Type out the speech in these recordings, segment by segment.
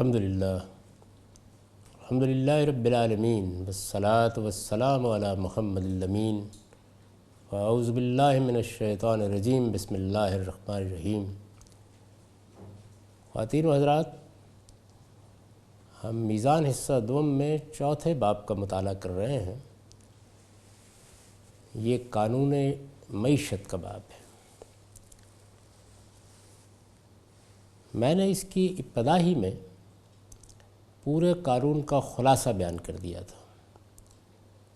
الحمدللہ رب العالمین والصلاة والسلام علی محمد الامین واعوذ باللہ من الشیطان الرجیم بسم اللہ الرحمن الرحیم۔ خواتین و حضرات، ہم میزان حصہ دوم میں چوتھے باب کا مطالعہ کر رہے ہیں۔ یہ قانون معیشت کا باب ہے۔ میں نے اس کی ابتدا ہی میں پورے قانون کا خلاصہ بیان کر دیا تھا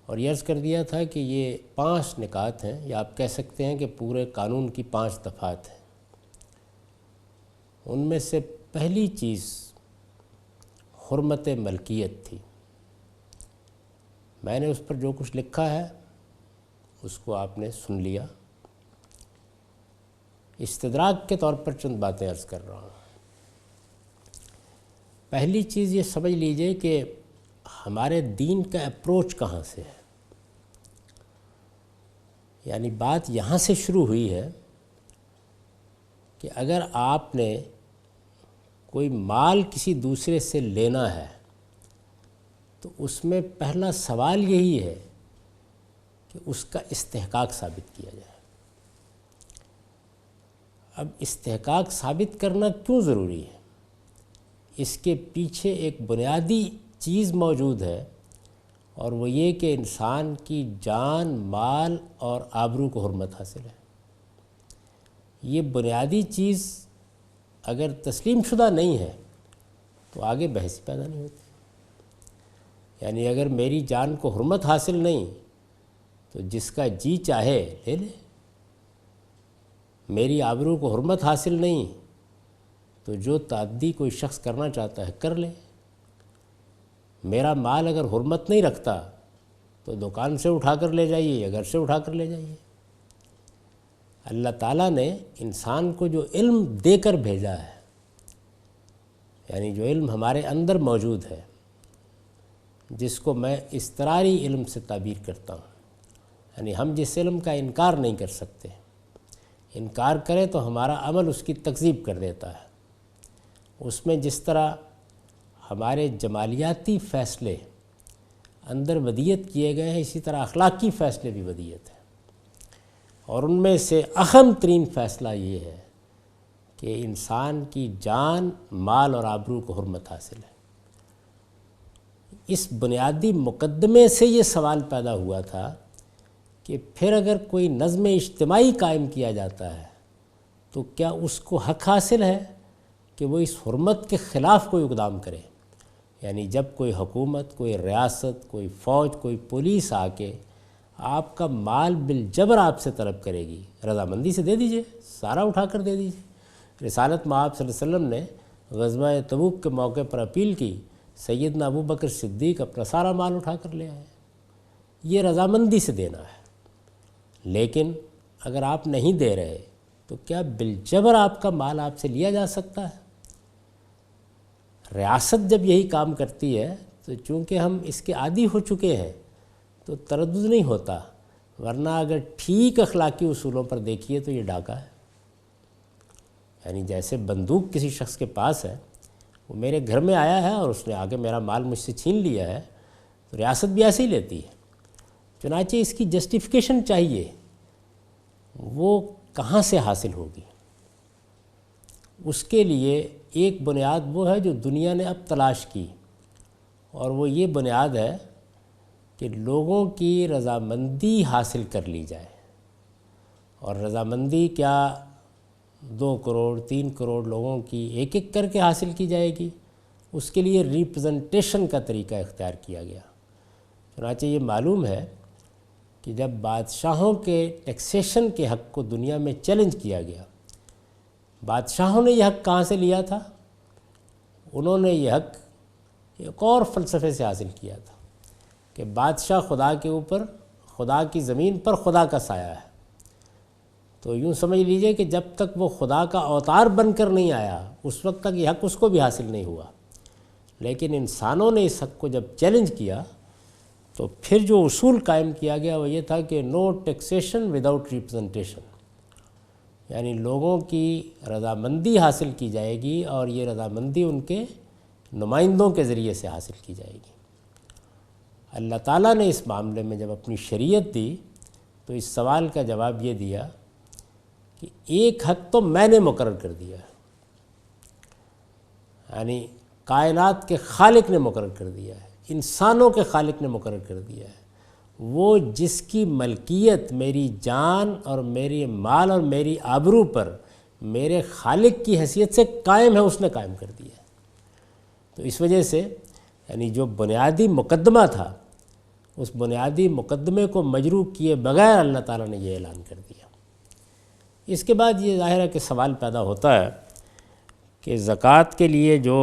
اور یہ عرض کر دیا تھا کہ یہ 5 نکات ہیں، یا آپ کہہ سکتے ہیں کہ پورے قانون کی 5 دفعات ہیں۔ ان میں سے پہلی چیز حرمت ملکیت تھی۔ میں نے اس پر جو کچھ لکھا ہے اس کو آپ نے سن لیا۔ استدراک کے طور پر چند باتیں عرض کر رہا ہوں۔ پہلی چیز یہ سمجھ لیجئے کہ ہمارے دین کا اپروچ کہاں سے ہے، یعنی بات یہاں سے شروع ہوئی ہے کہ اگر آپ نے کوئی مال کسی دوسرے سے لینا ہے تو اس میں پہلا سوال یہی ہے کہ اس کا استحقاق ثابت کیا جائے۔ اب استحقاق ثابت کرنا کیوں ضروری ہے؟ اس کے پیچھے ایک بنیادی چیز موجود ہے، اور وہ یہ کہ انسان کی جان، مال اور آبرو کو حرمت حاصل ہے۔ یہ بنیادی چیز اگر تسلیم شدہ نہیں ہے تو آگے بحث پیدا نہیں ہوتی۔ یعنی اگر میری جان کو حرمت حاصل نہیں تو جس کا جی چاہے لے لے، میری آبرو کو حرمت حاصل نہیں تو جو تعدی کوئی شخص کرنا چاہتا ہے کر لے۔ میرا مال اگر حرمت نہیں رکھتا تو دکان سے اٹھا کر لے جائیے یا گھر سے اٹھا کر لے جائیے۔ اللہ تعالیٰ نے انسان کو جو علم دے کر بھیجا ہے، یعنی جو علم ہمارے اندر موجود ہے، جس کو میں اضطراری علم سے تعبیر کرتا ہوں، یعنی ہم جس علم کا انکار نہیں کر سکتے، انکار کریں تو ہمارا عمل اس کی تکذیب کر دیتا ہے۔ اس میں جس طرح ہمارے جمالیاتی فیصلے اندر ودیت کیے گئے ہیں، اسی طرح اخلاقی فیصلے بھی ودیت ہیں، اور ان میں سے اہم ترین فیصلہ یہ ہے کہ انسان کی جان، مال اور آبرو کو حرمت حاصل ہے۔ اس بنیادی مقدمے سے یہ سوال پیدا ہوا تھا کہ پھر اگر کوئی نظم اجتماعی قائم کیا جاتا ہے تو کیا اس کو حق حاصل ہے کہ وہ اس حرمت کے خلاف کوئی اقدام کرے؟ یعنی جب کوئی حکومت، کوئی ریاست، کوئی فوج، کوئی پولیس آ کے آپ کا مال بالجبر آپ سے طلب کرے گی، رضامندی سے دے دیجئے، سارا اٹھا کر دے دیجئے۔ رسالت مآب صلی اللہ علیہ وسلم نے غزوہ تبوک کے موقع پر اپیل کی، سیدنا ابو بکر صدیق اپنا سارا مال اٹھا کر لے آئے۔ یہ رضامندی سے دینا ہے۔ لیکن اگر آپ نہیں دے رہے تو کیا بالجبر آپ کا مال آپ سے لیا جا سکتا ہے؟ ریاست جب یہی کام کرتی ہے تو چونکہ ہم اس کے عادی ہو چکے ہیں تو تردد نہیں ہوتا، ورنہ اگر ٹھیک اخلاقی اصولوں پر دیکھیے تو یہ ڈاکہ ہے۔ یعنی جیسے بندوق کسی شخص کے پاس ہے، وہ میرے گھر میں آیا ہے اور اس نے آگے میرا مال مجھ سے چھین لیا ہے، تو ریاست بھی ایسے ہی لیتی ہے۔ چنانچہ اس کی جسٹیفیکیشن چاہیے، وہ کہاں سے حاصل ہوگی؟ اس کے لیے ایک بنیاد وہ ہے جو دنیا نے اب تلاش کی، اور وہ یہ بنیاد ہے کہ لوگوں کی رضامندی حاصل کر لی جائے۔ اور رضامندی کیا 2 کروڑ 3 کروڑ لوگوں کی ایک ایک کر کے حاصل کی جائے گی؟ اس کے لیے ریپرزنٹیشن کا طریقہ اختیار کیا گیا۔ چنانچہ یہ معلوم ہے کہ جب بادشاہوں کے ٹیکسیشن کے حق کو دنیا میں چیلنج کیا گیا، بادشاہوں نے یہ حق کہاں سے لیا تھا؟ انہوں نے یہ حق ایک اور فلسفے سے حاصل کیا تھا کہ بادشاہ خدا کے اوپر، خدا کی زمین پر خدا کا سایہ ہے۔ تو یوں سمجھ لیجئے کہ جب تک وہ خدا کا اوتار بن کر نہیں آیا، اس وقت تک یہ حق اس کو بھی حاصل نہیں ہوا۔ لیکن انسانوں نے اس حق کو جب چیلنج کیا تو پھر جو اصول قائم کیا گیا وہ یہ تھا کہ نو ٹیکسیشن وداؤٹ ریپرزنٹیشن، یعنی لوگوں کی رضامندی حاصل کی جائے گی، اور یہ رضامندی ان کے نمائندوں کے ذریعے سے حاصل کی جائے گی۔ اللہ تعالیٰ نے اس معاملے میں جب اپنی شریعت دی تو اس سوال کا جواب یہ دیا کہ ایک حق تو میں نے مقرر کر دیا ہے، یعنی کائنات کے خالق نے مقرر کر دیا ہے، انسانوں کے خالق نے مقرر کر دیا ہے، وہ جس کی ملکیت میری جان اور میری مال اور میری آبرو پر میرے خالق کی حیثیت سے قائم ہے، اس نے قائم کر دیا ہے۔ تو اس وجہ سے یعنی جو بنیادی مقدمہ تھا اس بنیادی مقدمے کو مجروح کیے بغیر اللہ تعالیٰ نے یہ اعلان کر دیا۔ اس کے بعد یہ ظاہر ہے کہ سوال پیدا ہوتا ہے کہ زکوٰۃ کے لیے جو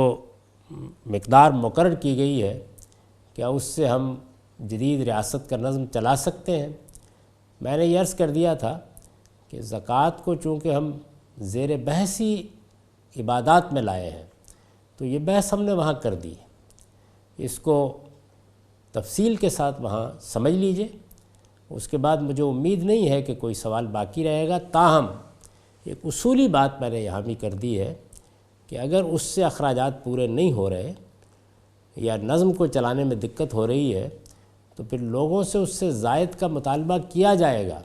مقدار مقرر کی گئی ہے کیا اس سے ہم جدید ریاست کا نظم چلا سکتے ہیں؟ میں نے یہ عرض کر دیا تھا کہ زکوٰۃ کو چونکہ ہم زیر بحثی عبادات میں لائے ہیں تو یہ بحث ہم نے وہاں کر دی، اس کو تفصیل کے ساتھ وہاں سمجھ لیجئے۔ اس کے بعد مجھے امید نہیں ہے کہ کوئی سوال باقی رہے گا، تاہم ایک اصولی بات میں نے یہاں بھی کر دی ہے کہ اگر اس سے اخراجات پورے نہیں ہو رہے یا نظم کو چلانے میں دقت ہو رہی ہے تو پھر لوگوں سے اس سے زائد کا مطالبہ کیا جائے گا۔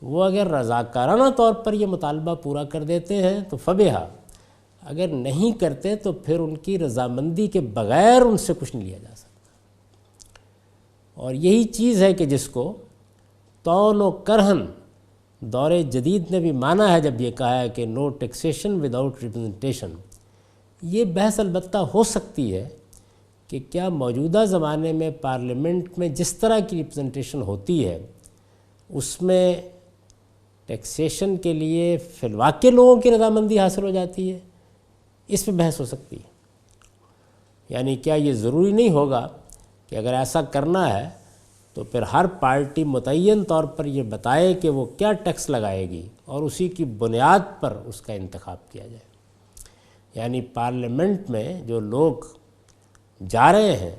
وہ اگر رضاکارانہ طور پر یہ مطالبہ پورا کر دیتے ہیں تو فبیہا، اگر نہیں کرتے تو پھر ان کی رضامندی کے بغیر ان سے کچھ نہیں لیا جا سکتا۔ اور یہی چیز ہے کہ جس کو طون و کرہن دور جدید نے بھی مانا ہے جب یہ کہا ہے کہ نو ٹیکسیشن وداؤٹ ریپرزنٹیشن۔ یہ بحث البتہ ہو سکتی ہے کہ کیا موجودہ زمانے میں پارلیمنٹ میں جس طرح کی ریپرزنٹیشن ہوتی ہے اس میں ٹیکسیشن کے لیے فی الواقع لوگوں کی رضامندی حاصل ہو جاتی ہے، اس پہ بحث ہو سکتی ہے۔ یعنی کیا یہ ضروری نہیں ہوگا کہ اگر ایسا کرنا ہے تو پھر ہر پارٹی متعین طور پر یہ بتائے کہ وہ کیا ٹیکس لگائے گی اور اسی کی بنیاد پر اس کا انتخاب کیا جائے۔ یعنی پارلیمنٹ میں جو لوگ جا رہے ہیں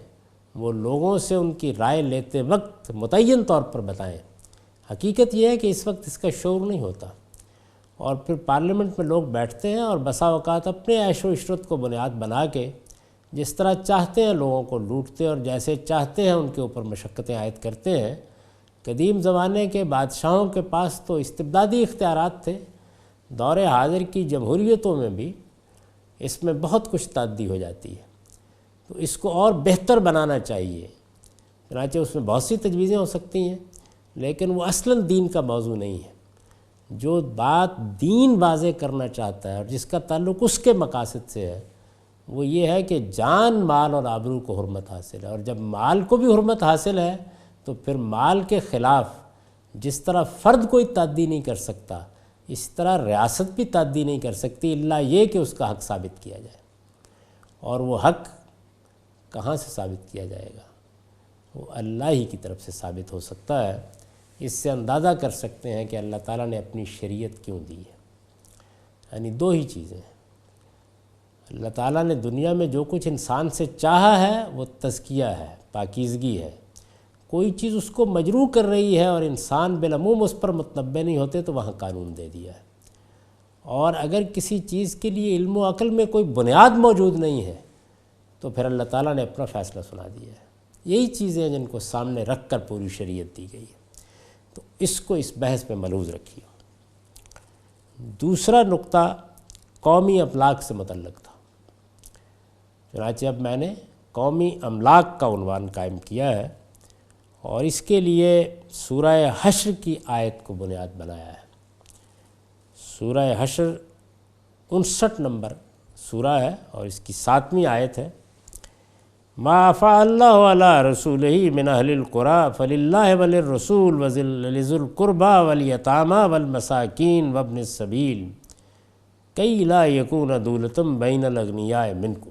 وہ لوگوں سے ان کی رائے لیتے وقت متعین طور پر بتائیں۔ حقیقت یہ ہے کہ اس وقت اس کا شعور نہیں ہوتا، اور پھر پارلیمنٹ میں لوگ بیٹھتے ہیں اور بسا اوقات اپنے عیش و عشرت کو بنیاد بنا کے جس طرح چاہتے ہیں لوگوں کو لوٹتے اور جیسے چاہتے ہیں ان کے اوپر مشقتیں عائد کرتے ہیں۔ قدیم زمانے کے بادشاہوں کے پاس تو استبدادی اختیارات تھے، دور حاضر کی جمہوریتوں میں بھی اس میں بہت کچھ تعدی ہو جاتی ہے، تو اس کو اور بہتر بنانا چاہیے۔ چنانچہ اس میں بہت سی تجویزیں ہو سکتی ہیں لیکن وہ اصلاً دین کا موضوع نہیں ہے۔ جو بات دین واضح کرنا چاہتا ہے اور جس کا تعلق اس کے مقاصد سے ہے وہ یہ ہے کہ جان مال اور آبرو کو حرمت حاصل ہے، اور جب مال کو بھی حرمت حاصل ہے تو پھر مال کے خلاف جس طرح فرد کوئی تعدی نہیں کر سکتا اس طرح ریاست بھی تعدی نہیں کر سکتی الا یہ کہ اس کا حق ثابت کیا جائے۔ اور وہ حق کہاں سے ثابت کیا جائے گا؟ وہ اللہ ہی کی طرف سے ثابت ہو سکتا ہے۔ اس سے اندازہ کر سکتے ہیں کہ اللہ تعالیٰ نے اپنی شریعت کیوں دی ہے۔ یعنی دو ہی چیزیں ہیں، اللہ تعالیٰ نے دنیا میں جو کچھ انسان سے چاہا ہے وہ تزکیہ ہے، پاکیزگی ہے۔ کوئی چیز اس کو مجروح کر رہی ہے اور انسان بالعموم اس پر متنبع نہیں ہوتے تو وہاں قانون دے دیا ہے۔ اور اگر کسی چیز کے لیے علم و عقل میں کوئی بنیاد موجود نہیں ہے تو پھر اللہ تعالیٰ نے اپنا فیصلہ سنا دیا ہے۔ یہی چیزیں ہیں جن کو سامنے رکھ کر پوری شریعت دی گئی ہے، تو اس کو اس بحث میں ملحوظ رکھیے۔ دوسرا نقطہ قومی املاک سے متعلق تھا، چنانچہ اب میں نے قومی املاک کا عنوان قائم کیا ہے اور اس کے لیے سورہ حشر کی آیت کو بنیاد بنایا ہے۔ سورہ حشر 59 نمبر سورہ ہے اور اس کی 7ویں آیت ہے، ما افاء اللہ علی رسولہ من اہل القری فللہ وللرسول وذی القربی والیتامی والمساکین وابن السبیل کی لا یکون دولۃ بین الاغنیاء منکم۔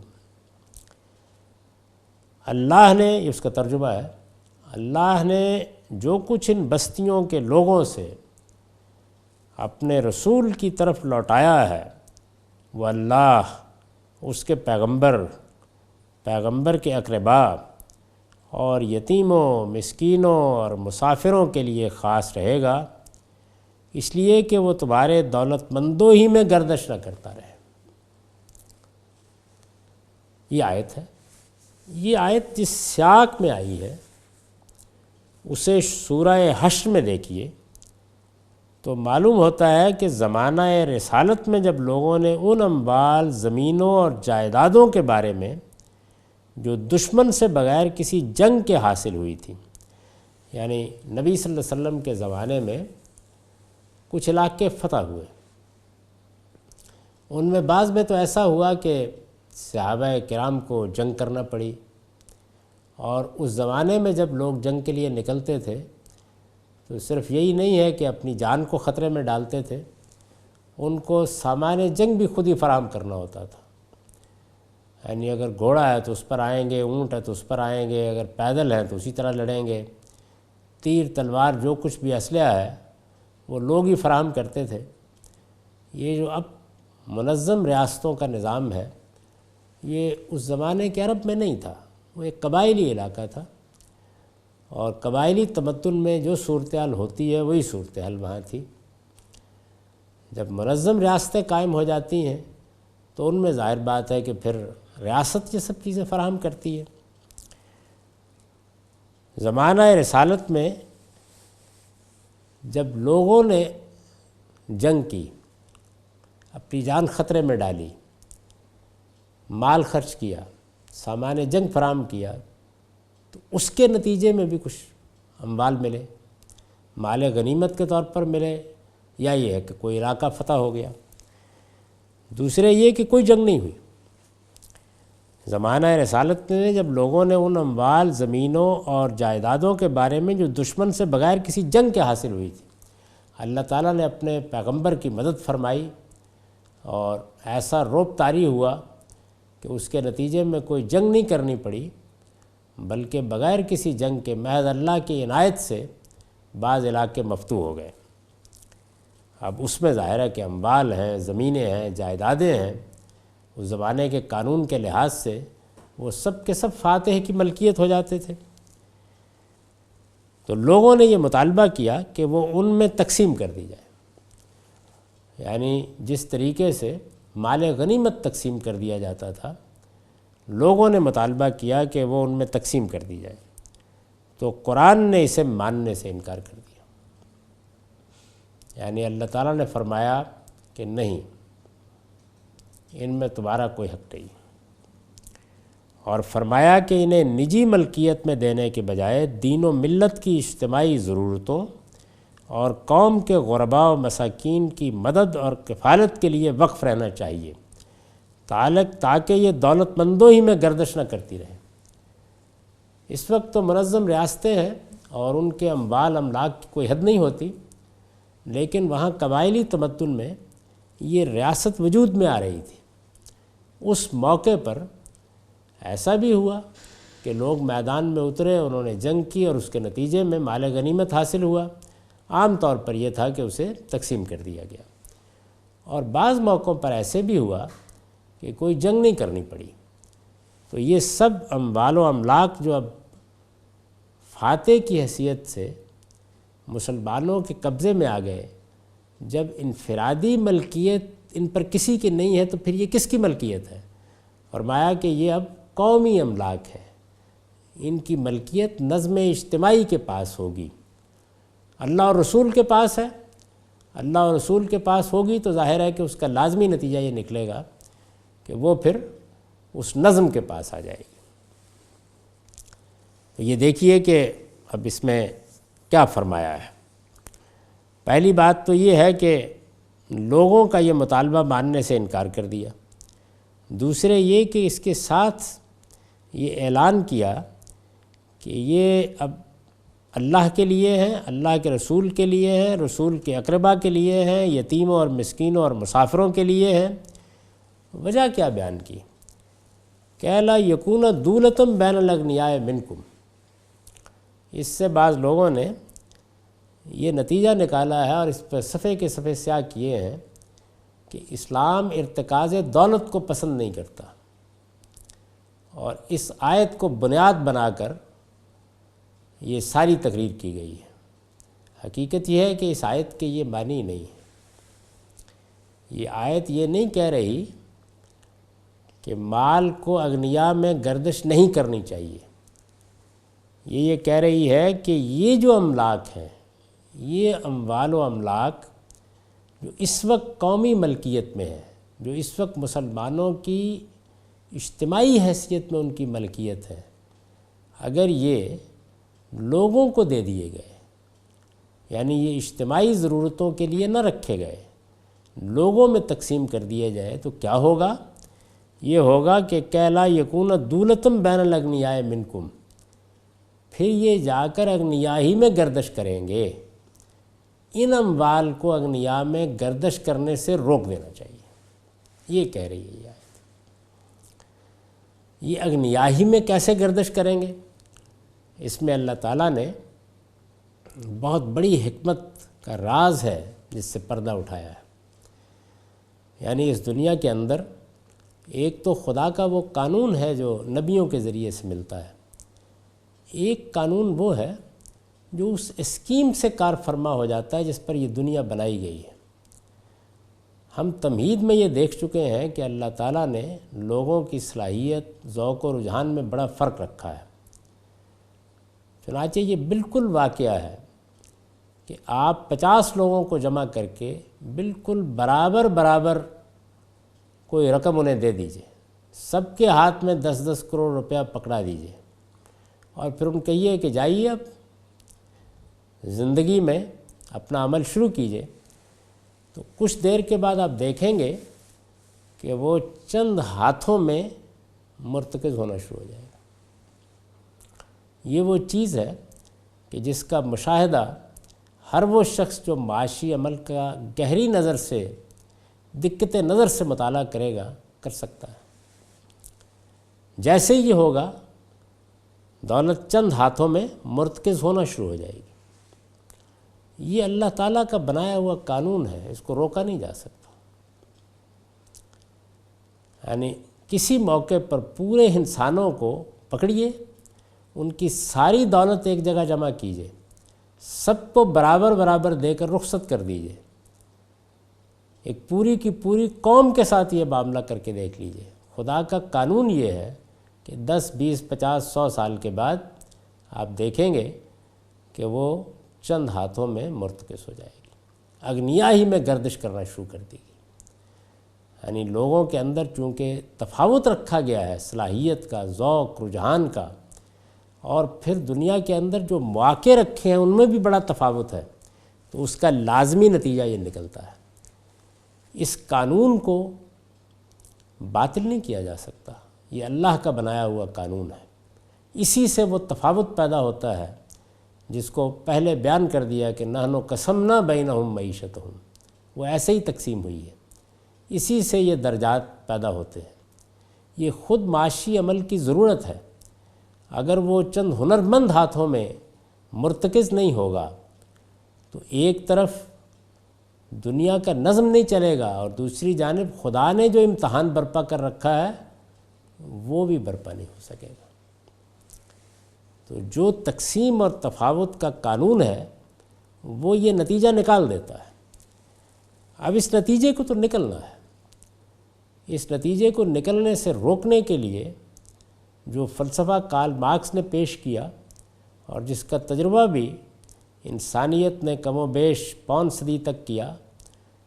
اللہ نے، یہ اس کا ترجمہ ہے، اللہ نے جو کچھ ان بستیوں کے لوگوں سے اپنے رسول کی طرف لوٹایا ہے وہ اللہ، اس کے پیغمبر کے اقربا اور یتیموں، مسکینوں اور مسافروں کے لیے خاص رہے گا، اس لیے کہ وہ تمہارے دولت مندوں ہی میں گردش نہ کرتا رہے۔ یہ آیت ہے۔ یہ آیت جس سیاق میں آئی ہے اسے سورہ حشر میں دیکھیے تو معلوم ہوتا ہے کہ زمانہ رسالت میں جب لوگوں نے ان اموال، زمینوں اور جائیدادوں کے بارے میں جو دشمن سے بغیر کسی جنگ کے حاصل ہوئی تھی، یعنی نبی صلی اللہ علیہ وسلم کے زمانے میں کچھ علاقے فتح ہوئے، ان میں بعض میں تو ایسا ہوا کہ صحابہ کرام کو جنگ کرنا پڑی، اور اس زمانے میں جب لوگ جنگ کے لیے نکلتے تھے تو صرف یہی نہیں ہے کہ اپنی جان کو خطرے میں ڈالتے تھے، ان کو سامان جنگ بھی خود ہی فراہم کرنا ہوتا تھا۔ یعنی اگر گھوڑا ہے تو اس پر آئیں گے، اونٹ ہے تو اس پر آئیں گے، اگر پیدل ہیں تو اسی طرح لڑیں گے، تیر تلوار جو کچھ بھی اسلحہ ہے وہ لوگ ہی فراہم کرتے تھے۔ یہ جو اب منظم ریاستوں کا نظام ہے یہ اس زمانے کے عرب میں نہیں تھا، وہ ایک قبائلی علاقہ تھا، اور قبائلی تمدن میں جو صورتحال ہوتی ہے وہی صورتحال وہاں تھی۔ جب منظم ریاستیں قائم ہو جاتی ہیں تو ان میں ظاہر بات ہے کہ پھر ریاست یہ سب چیزیں فراہم کرتی ہے۔ زمانہ رسالت میں جب لوگوں نے جنگ کی، اپنی جان خطرے میں ڈالی، مال خرچ کیا، سامان جنگ فراہم کیا، تو اس کے نتیجے میں بھی کچھ اموال ملے، مال غنیمت کے طور پر ملے، یا یہ ہے کہ کوئی علاقہ فتح ہو گیا۔ دوسرے یہ کہ کوئی جنگ نہیں ہوئی۔ زمانہ رسالت میں جب لوگوں نے ان اموال، زمینوں اور جائیدادوں کے بارے میں جو دشمن سے بغیر کسی جنگ کے حاصل ہوئی تھی، اللہ تعالیٰ نے اپنے پیغمبر کی مدد فرمائی، اور ایسا رعب طاری ہوا کہ اس کے نتیجے میں کوئی جنگ نہیں کرنی پڑی، بلکہ بغیر کسی جنگ کے محض اللہ کی عنایت سے بعض علاقے مفتوح ہو گئے۔ اب اس میں ظاہر ہے کہ اموال ہیں، زمینیں ہیں، جائیدادیں ہیں، اس زمانے کے قانون کے لحاظ سے وہ سب کے سب فاتح کی ملکیت ہو جاتے تھے۔ تو لوگوں نے یہ مطالبہ کیا کہ وہ ان میں تقسیم کر دی جائے، یعنی جس طریقے سے مال غنیمت تقسیم کر دیا جاتا تھا، لوگوں نے مطالبہ کیا کہ وہ ان میں تقسیم کر دی جائے۔ تو قرآن نے اسے ماننے سے انکار کر دیا، یعنی اللہ تعالیٰ نے فرمایا کہ نہیں، ان میں تمہارا کوئی حق نہیں، اور فرمایا کہ انہیں نجی ملکیت میں دینے کے بجائے دین و ملت کی اجتماعی ضرورتوں اور قوم کے غرباء و مساکین کی مدد اور کفالت کے لیے وقف رہنا چاہیے، تاکہ یہ دولت مندوں ہی میں گردش نہ کرتی رہے۔ اس وقت تو منظم ریاستیں ہیں اور ان کے اموال املاک کی کوئی حد نہیں ہوتی، لیکن وہاں قبائلی تمدن میں یہ ریاست وجود میں آ رہی تھی۔ اس موقع پر ایسا بھی ہوا کہ لوگ میدان میں اترے، انہوں نے جنگ کی، اور اس کے نتیجے میں مال غنیمت حاصل ہوا۔ عام طور پر یہ تھا کہ اسے تقسیم کر دیا گیا، اور بعض موقعوں پر ایسے بھی ہوا کہ کوئی جنگ نہیں کرنی پڑی۔ تو یہ سب اموال و املاک جو اب فاتح کی حیثیت سے مسلمانوں کے قبضے میں آ گئے، جب انفرادی ملکیت ان پر کسی کی نہیں ہے تو پھر یہ کس کی ملکیت ہے؟ فرمایا کہ یہ اب قومی املاک ہے، ان کی ملکیت نظم اجتماعی کے پاس ہوگی، اللہ اور رسول کے پاس ہے۔ اللہ اور رسول کے پاس ہوگی تو ظاہر ہے کہ اس کا لازمی نتیجہ یہ نکلے گا کہ وہ پھر اس نظم کے پاس آ جائے گی۔ تو یہ دیکھیے کہ اب اس میں کیا فرمایا ہے۔ پہلی بات تو یہ ہے کہ لوگوں کا یہ مطالبہ ماننے سے انکار کر دیا۔ دوسرے یہ کہ اس کے ساتھ یہ اعلان کیا کہ یہ اب اللہ کے لیے ہیں، اللہ کے رسول کے لیے ہیں، رسول کے اقربا کے لیے ہیں، یتیموں اور مسکینوں اور مسافروں کے لیے ہیں۔ وجہ کیا بیان کی؟ کہ لا یکون دولتم بین الاغنیاء منکم۔ اس سے بعض لوگوں نے یہ نتیجہ نکالا ہے اور اس پر صفحے کے صفحے سیاہ کیے ہیں کہ اسلام ارتکاز دولت کو پسند نہیں کرتا، اور اس آیت کو بنیاد بنا کر یہ ساری تقریر کی گئی ہے۔ حقیقت یہ ہے کہ اس آیت کے یہ معنی نہیں ہے۔ یہ آیت یہ نہیں کہہ رہی کہ مال کو اغنیا میں گردش نہیں کرنی چاہیے۔ یہ کہہ رہی ہے کہ یہ جو املاک ہیں، یہ اموال و املاک جو اس وقت قومی ملکیت میں ہے، جو اس وقت مسلمانوں کی اجتماعی حیثیت میں ان کی ملکیت ہے، اگر یہ لوگوں کو دے دیے گئے، یعنی یہ اجتماعی ضرورتوں کے لیے نہ رکھے گئے، لوگوں میں تقسیم کر دیے جائے، تو کیا ہوگا؟ یہ ہوگا کہ کیلا یکون دولتم بین الاغنیاء منکم، پھر یہ جا کر اغنیا ہی میں گردش کریں گے۔ ان اموال کو اغنیا میں گردش کرنے سے روک دینا چاہیے، یہ کہہ رہی ہے یہ آیت۔ یہ اغنیا ہی میں کیسے گردش کریں گے؟ اس میں اللہ تعالیٰ نے بہت بڑی حکمت کا راز ہے جس سے پردہ اٹھایا ہے۔ یعنی اس دنیا کے اندر ایک تو خدا کا وہ قانون ہے جو نبیوں کے ذریعے سے ملتا ہے، ایک قانون وہ ہے جو اس اسکیم سے کار فرما ہو جاتا ہے جس پر یہ دنیا بنائی گئی ہے۔ ہم تمہید میں یہ دیکھ چکے ہیں کہ اللہ تعالیٰ نے لوگوں کی صلاحیت، ذوق و رجحان میں بڑا فرق رکھا ہے۔ چنانچہ یہ بالکل واقعہ ہے کہ آپ 50 لوگوں کو جمع کر کے بالکل برابر کوئی رقم انہیں دے دیجئے، سب کے ہاتھ میں 10-10 کروڑ روپیہ پکڑا دیجئے، اور پھر ان کہیے کہ جائیے اب زندگی میں اپنا عمل شروع کیجئے، تو کچھ دیر کے بعد آپ دیکھیں گے کہ وہ چند ہاتھوں میں مرتکز ہونا شروع ہو جائے گا۔ یہ وہ چیز ہے کہ جس کا مشاہدہ ہر وہ شخص جو معاشی عمل کا گہری نظر سے، دقت نظر سے مطالعہ کرے گا، کر سکتا ہے۔ جیسے یہ ہوگا، دولت چند ہاتھوں میں مرتکز ہونا شروع ہو جائے گی۔ یہ اللہ تعالیٰ کا بنایا ہوا قانون ہے، اس کو روکا نہیں جا سکتا۔ یعنی کسی موقع پر پورے انسانوں کو پکڑیے، ان کی ساری دولت ایک جگہ جمع کیجیے، سب کو برابر دے کر رخصت کر دیجیے، ایک پوری کی پوری قوم کے ساتھ یہ معاملہ کر کے دیکھ لیجیے۔ خدا کا قانون یہ ہے کہ 10 20 50 100 سال کے بعد آپ دیکھیں گے کہ وہ چند ہاتھوں میں مرتکز ہو جائے گی، اغنیا ہی میں گردش کرنا شروع کر دے گی۔ یعنی لوگوں کے اندر چونکہ تفاوت رکھا گیا ہے، صلاحیت کا، ذوق رجحان کا، اور پھر دنیا کے اندر جو مواقع رکھے ہیں ان میں بھی بڑا تفاوت ہے، تو اس کا لازمی نتیجہ یہ نکلتا ہے۔ اس قانون کو باطل نہیں کیا جا سکتا، یہ اللہ کا بنایا ہوا قانون ہے۔ اسی سے وہ تفاوت پیدا ہوتا ہے جس کو پہلے بیان کر دیا کہ نحن قسمنا بینہم معیشتہم، وہ ایسے ہی تقسیم ہوئی ہے، اسی سے یہ درجات پیدا ہوتے ہیں۔ یہ خود معاشی عمل کی ضرورت ہے، اگر وہ چند ہنرمند ہاتھوں میں مرتکز نہیں ہوگا تو ایک طرف دنیا کا نظم نہیں چلے گا، اور دوسری جانب خدا نے جو امتحان برپا کر رکھا ہے وہ بھی برپا نہیں ہو سکے گا۔ تو جو تقسیم اور تفاوت کا قانون ہے وہ یہ نتیجہ نکال دیتا ہے۔ اب اس نتیجے کو تو نکلنا ہے، اس نتیجے کو نکلنے سے روکنے کے لیے جو فلسفہ کارل مارکس نے پیش کیا، اور جس کا تجربہ بھی انسانیت نے کم و بیش 5 صدی تک کیا،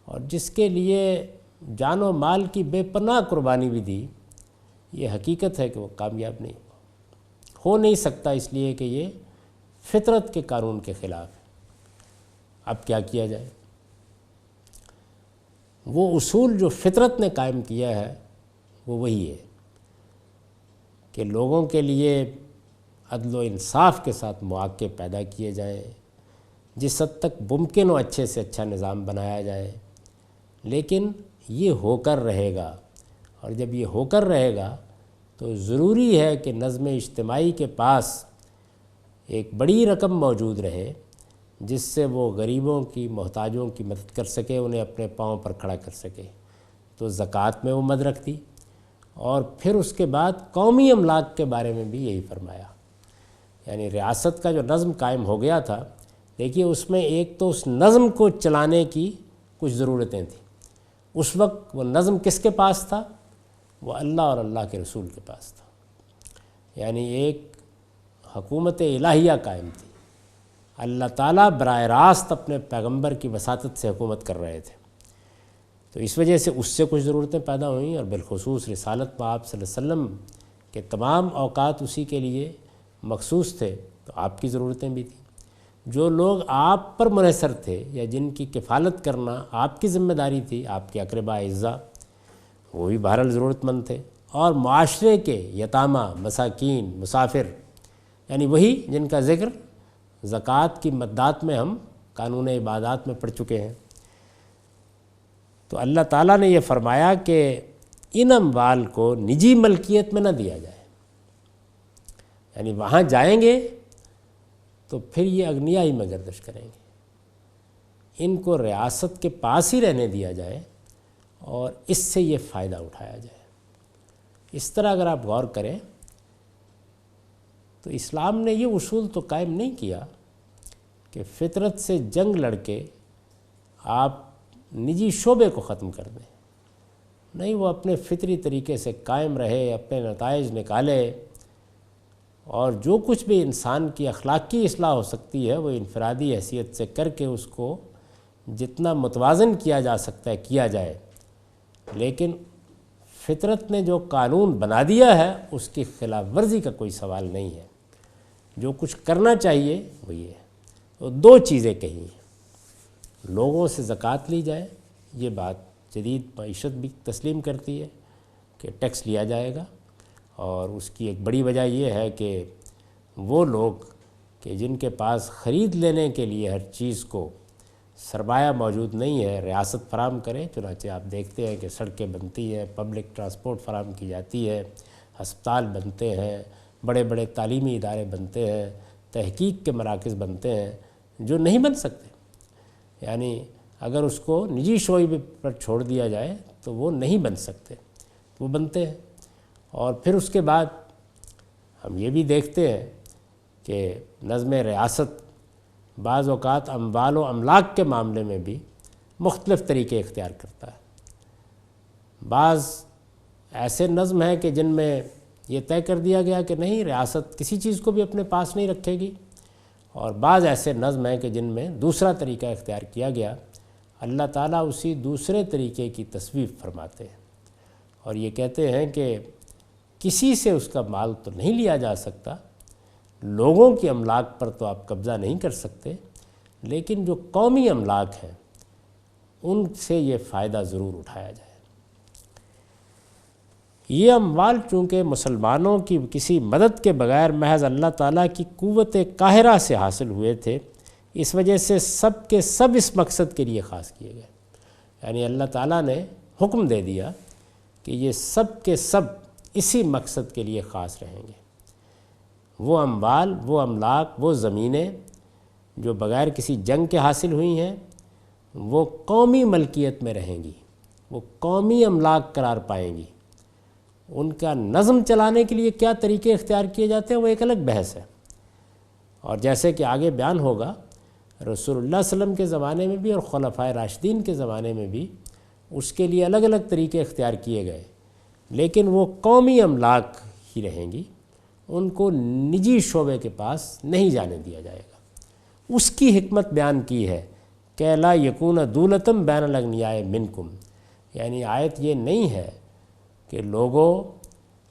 اور جس کے لیے جان و مال کی بے پناہ قربانی بھی دی، یہ حقیقت ہے کہ وہ کامیاب نہیں ہو نہیں سکتا، اس لیے کہ یہ فطرت کے قانون کے خلاف ہے۔ اب کیا کیا جائے؟ وہ اصول جو فطرت نے قائم کیا ہے وہ وہی ہے کہ لوگوں کے لیے عدل و انصاف کے ساتھ مواقع پیدا کیے جائیں، جس حد تک ممکن ہو اچھے سے اچھا نظام بنایا جائے، لیکن یہ ہو کر رہے گا، اور جب یہ ہو کر رہے گا تو ضروری ہے کہ نظم اجتماعی کے پاس ایک بڑی رقم موجود رہے جس سے وہ غریبوں کی، محتاجوں کی مدد کر سکے، انہیں اپنے پاؤں پر کھڑا کر سکے۔ تو زکوٰۃ میں وہ مد رکھتی، اور پھر اس کے بعد قومی املاک کے بارے میں بھی یہی فرمایا۔ یعنی ریاست کا جو نظم قائم ہو گیا تھا، دیکھیے اس میں ایک تو اس نظم کو چلانے کی کچھ ضرورتیں تھیں۔ اس وقت وہ نظم کس کے پاس تھا؟ وہ اللہ اور اللہ کے رسول کے پاس تھا، یعنی ایک حکومت الہیہ قائم تھی، اللہ تعالیٰ براہ راست اپنے پیغمبر کی وساطت سے حکومت کر رہے تھے۔ تو اس وجہ سے اس سے کچھ ضرورتیں پیدا ہوئیں، اور بالخصوص رسالت میں آپ صلی اللہ علیہ وسلم کے تمام اوقات اسی کے لیے مخصوص تھے، تو آپ کی ضرورتیں بھی تھیں۔ جو لوگ آپ پر منحصر تھے یا جن کی کفالت کرنا آپ کی ذمہ داری تھی، آپ کے اقرباء اعزاء، وہ بھی بہرحال ضرورت مند تھے، اور معاشرے کے یتامہ، مساکین، مسافر، یعنی وہی جن کا ذکر زکوٰۃ کی مدات میں ہم قانون عبادات میں پڑھ چکے ہیں۔ تو اللہ تعالیٰ نے یہ فرمایا کہ ان اموال کو نجی ملکیت میں نہ دیا جائے، یعنی وہاں جائیں گے تو پھر یہ اغنیائی میں گردش کریں گے، ان کو ریاست کے پاس ہی رہنے دیا جائے اور اس سے یہ فائدہ اٹھایا جائے۔ اس طرح اگر آپ غور کریں تو اسلام نے یہ اصول تو قائم نہیں کیا کہ فطرت سے جنگ لڑ کے آپ نجی شعبے کو ختم کر دیں، نہیں، وہ اپنے فطری طریقے سے قائم رہے، اپنے نتائج نکالے، اور جو کچھ بھی انسان کی اخلاقی اصلاح ہو سکتی ہے وہ انفرادی حیثیت سے کر کے اس کو جتنا متوازن کیا جا سکتا ہے کیا جائے، لیکن فطرت نے جو قانون بنا دیا ہے اس کی خلاف ورزی کا کوئی سوال نہیں ہے۔ جو کچھ کرنا چاہیے وہ یہ ہے۔ تو دو چیزیں کہی ہیں، لوگوں سے زکوٰۃ لی جائے، یہ بات جدید معیشت بھی تسلیم کرتی ہے کہ ٹیکس لیا جائے گا، اور اس کی ایک بڑی وجہ یہ ہے کہ وہ لوگ کہ جن کے پاس خرید لینے کے لیے ہر چیز کو سرمایہ موجود نہیں ہے، ریاست فراہم کرے، چنانچہ آپ دیکھتے ہیں کہ سڑکیں بنتی ہیں، پبلک ٹرانسپورٹ فراہم کی جاتی ہے، ہسپتال بنتے ہیں، بڑے بڑے تعلیمی ادارے بنتے ہیں، تحقیق کے مراکز بنتے ہیں، جو نہیں بن سکتے، یعنی اگر اس کو نجی شعبے پر چھوڑ دیا جائے تو وہ نہیں بن سکتے، وہ بنتے ہیں۔ اور پھر اس کے بعد ہم یہ بھی دیکھتے ہیں کہ نظم ریاست بعض اوقات اموال و املاک کے معاملے میں بھی مختلف طریقے اختیار کرتا ہے۔ بعض ایسے نظم ہیں کہ جن میں یہ طے کر دیا گیا کہ نہیں، ریاست کسی چیز کو بھی اپنے پاس نہیں رکھے گی، اور بعض ایسے نظم ہیں کہ جن میں دوسرا طریقہ اختیار کیا گیا، اللہ تعالیٰ اسی دوسرے طریقے کی تصویب فرماتے ہیں، اور یہ کہتے ہیں کہ کسی سے اس کا مال تو نہیں لیا جا سکتا، لوگوں کی املاک پر تو آپ قبضہ نہیں کر سکتے، لیکن جو قومی املاک ہیں ان سے یہ فائدہ ضرور اٹھایا جائے۔ یہ اموال چونکہ مسلمانوں کی کسی مدد کے بغیر محض اللہ تعالیٰ کی قوت قاہرہ سے حاصل ہوئے تھے، اس وجہ سے سب کے سب اس مقصد کے لیے خاص کیے گئے، یعنی اللہ تعالیٰ نے حکم دے دیا کہ یہ سب کے سب اسی مقصد کے لیے خاص رہیں گے۔ وہ اموال، وہ املاک، وہ زمینیں جو بغیر کسی جنگ کے حاصل ہوئی ہیں وہ قومی ملکیت میں رہیں گی، وہ قومی املاک قرار پائیں گی۔ ان کا نظم چلانے کے لیے کیا طریقے اختیار کیے جاتے ہیں وہ ایک الگ بحث ہے، اور جیسے کہ آگے بیان ہوگا رسول اللہ صلی اللہ علیہ وسلم کے زمانے میں بھی اور خلفائے راشدین کے زمانے میں بھی اس کے لیے الگ الگ طریقے اختیار کیے گئے، لیکن وہ قومی املاک ہی رہیں گی، ان کو نجی شعبے کے پاس نہیں جانے دیا جائے گا۔ اس کی حکمت بیان کی ہے کہ لا یکون دولتم بین الاغنیاء منکم، یعنی آیت یہ نہیں ہے کہ لوگوں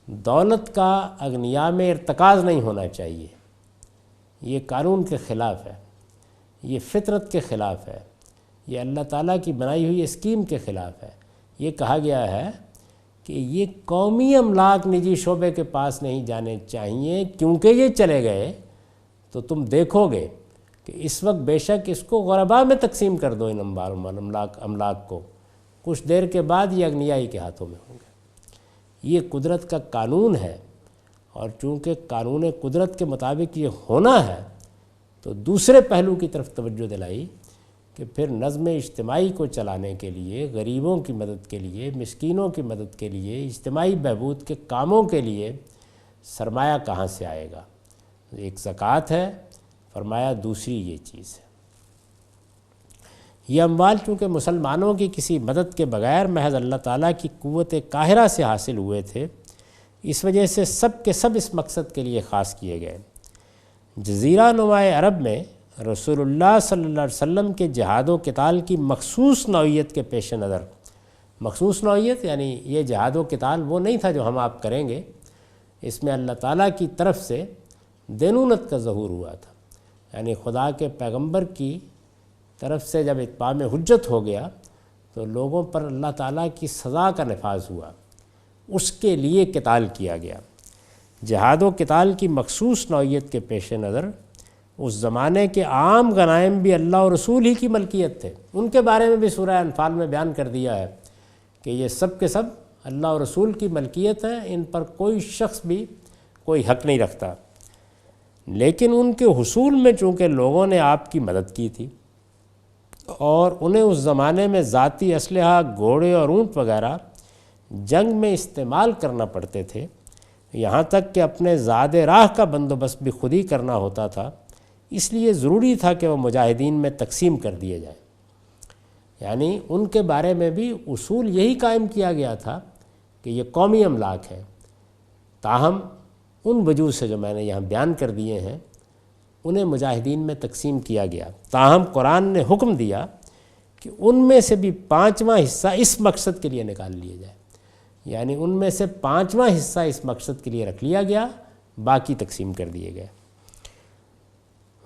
دولت کا اغنیاء میں ارتکاز نہیں ہونا چاہیے، یہ قانون کے خلاف ہے، یہ فطرت کے خلاف ہے، یہ اللہ تعالیٰ کی بنائی ہوئی اسکیم کے خلاف ہے۔ یہ کہا گیا ہے کہ یہ قومی املاک نجی شعبے کے پاس نہیں جانے چاہیے، کیونکہ یہ چلے گئے تو تم دیکھو گے کہ اس وقت بے شک اس کو غرباء میں تقسیم کر دو، ان املاک کو، کچھ دیر کے بعد یہ اغنیائی کے ہاتھوں میں ہوں گے۔ یہ قدرت کا قانون ہے، اور چونکہ قانون قدرت کے مطابق یہ ہونا ہے تو دوسرے پہلو کی طرف توجہ دلائی کہ پھر نظم اجتماعی کو چلانے کے لیے، غریبوں کی مدد کے لیے، مسکینوں کی مدد کے لیے، اجتماعی بہبود کے کاموں کے لیے سرمایہ کہاں سے آئے گا؟ ایک زکوٰۃ ہے، فرمایا دوسری یہ چیز ہے۔ یہ اموال چونکہ مسلمانوں کی کسی مدد کے بغیر محض اللہ تعالیٰ کی قوت قاہرہ سے حاصل ہوئے تھے، اس وجہ سے سب کے سب اس مقصد کے لیے خاص کیے گئے۔ جزیرہ نما عرب میں رسول اللہ صلی اللہ علیہ وسلم کے جہاد و قتال کی مخصوص نوعیت کے پیش نظر، مخصوص نوعیت یعنی یہ جہاد و قتال وہ نہیں تھا جو ہم آپ کریں گے، اس میں اللہ تعالیٰ کی طرف سے دینونت کا ظہور ہوا تھا، یعنی خدا کے پیغمبر کی طرف سے جب اتمام حجت ہو گیا تو لوگوں پر اللہ تعالیٰ کی سزا کا نفاذ ہوا، اس کے لیے قتال کیا گیا۔ جہاد و قتال کی مخصوص نوعیت کے پیش نظر اس زمانے کے عام غنائم بھی اللہ اور رسول ہی کی ملکیت تھے، ان کے بارے میں بھی سورہ انفال میں بیان کر دیا ہے کہ یہ سب کے سب اللہ اور رسول کی ملکیت ہے، ان پر کوئی شخص بھی کوئی حق نہیں رکھتا۔ لیکن ان کے حصول میں چونکہ لوگوں نے آپ کی مدد کی تھی اور انہیں اس زمانے میں ذاتی اسلحہ، گھوڑے اور اونٹ وغیرہ جنگ میں استعمال کرنا پڑتے تھے، یہاں تک کہ اپنے زاد راہ کا بندوبست بھی خود ہی کرنا ہوتا تھا، اس لیے ضروری تھا کہ وہ مجاہدین میں تقسیم کر دیے جائیں۔ یعنی ان کے بارے میں بھی اصول یہی قائم کیا گیا تھا کہ یہ قومی املاک ہے، تاہم ان وجوہ سے جو میں نے یہاں بیان کر دیے ہیں انہیں مجاہدین میں تقسیم کیا گیا، تاہم قرآن نے حکم دیا کہ ان میں سے بھی 5واں حصہ اس مقصد کے لیے نکال لیا جائے، یعنی ان میں سے 5واں حصہ اس مقصد کے لیے رکھ لیا گیا، باقی تقسیم کر دیے گئے۔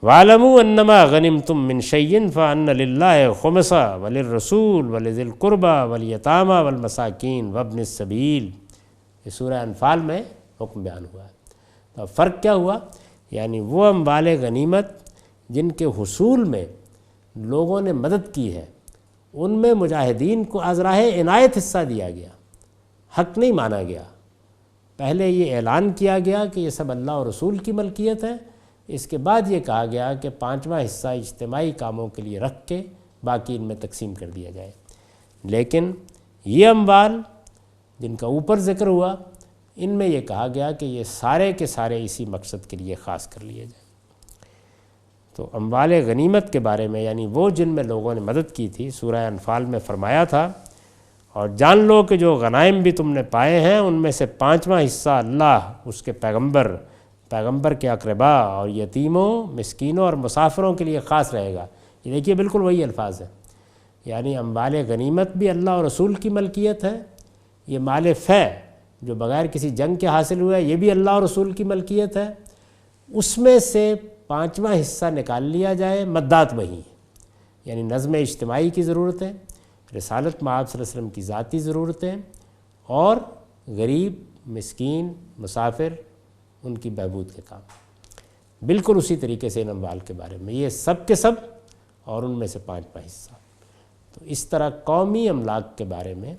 وَاعْلَمُوا أَنَّمَا غَنِمْتُم مِّن شَيْءٍ فَأَنَّ لِلَّهِ خُمُسَهُ وَلِلرَّسُولِ وَلِذِي الْقُرْبَى وَالْيَتَامَى وَالْمَسَاكِينِ وَابْنِ السَّبِيلِ، یہ سورہ انفال میں حکم بیان ہوا ہے۔ تو فرق کیا ہوا؟ یعنی وہ اموال غنیمت جن کے حصول میں لوگوں نے مدد کی ہے، ان میں مجاہدین کو از راہ عنایت حصہ دیا گیا، حق نہیں مانا گیا۔ پہلے یہ اعلان کیا گیا کہ یہ سب اللہ اور رسول کی ملکیت ہے، اس کے بعد یہ کہا گیا کہ 5واں حصہ اجتماعی کاموں کے لیے رکھ کے باقی ان میں تقسیم کر دیا جائے۔ لیکن یہ اموال جن کا اوپر ذکر ہوا، ان میں یہ کہا گیا کہ یہ سارے کے سارے اسی مقصد کے لیے خاص کر لیے جائیں۔ تو اموال غنیمت کے بارے میں یعنی وہ جن میں لوگوں نے مدد کی تھی، سورہ انفال میں فرمایا تھا، اور جان لو کہ جو غنائم بھی تم نے پائے ہیں ان میں سے 5واں حصہ اللہ، اس کے پیغمبر کے اقربا اور یتیموں، مسکینوں اور مسافروں کے لیے خاص رہے گا۔ یہ دیکھیے بالکل وہی الفاظ ہیں، یعنی اموال غنیمت بھی اللہ اور رسول کی ملکیت ہے، یہ مال فے جو بغیر کسی جنگ کے حاصل ہوا ہے یہ بھی اللہ اور رسول کی ملکیت ہے، اس میں سے 5واں حصہ نکال لیا جائے، مدات وہی ہیں، یعنی نظم اجتماعی کی ضرورتیں، رسالت مآب صلی اللہ علیہ وسلم کی ذاتی ضرورتیں، اور غریب، مسکین، مسافر، ان کی بہبود کے کام، بالکل اسی طریقے سے ان اموال کے بارے میں یہ سب کے سب، اور ان میں سے 5واں حصہ۔ تو اس طرح قومی املاک کے بارے میں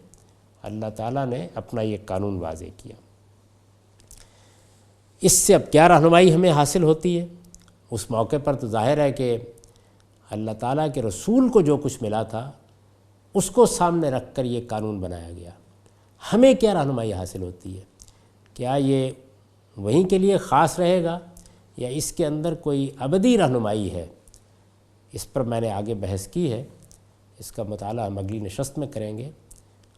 اللہ تعالیٰ نے اپنا یہ قانون واضح کیا۔ اس سے اب کیا رہنمائی ہمیں حاصل ہوتی ہے؟ اس موقع پر تو ظاہر ہے کہ اللہ تعالیٰ کے رسول کو جو کچھ ملا تھا اس کو سامنے رکھ کر یہ قانون بنایا گیا۔ ہمیں کیا رہنمائی حاصل ہوتی ہے؟ کیا یہ وہیں کے لیے خاص رہے گا یا اس کے اندر کوئی ابدی رہنمائی ہے؟ اس پر میں نے آگے بحث کی ہے، اس کا مطالعہ ہم اگلی نشست میں کریں گے۔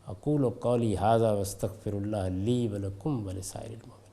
اقول قولی ھذا واستغفر اللہ لی ولکم ولسائر المؤمنین۔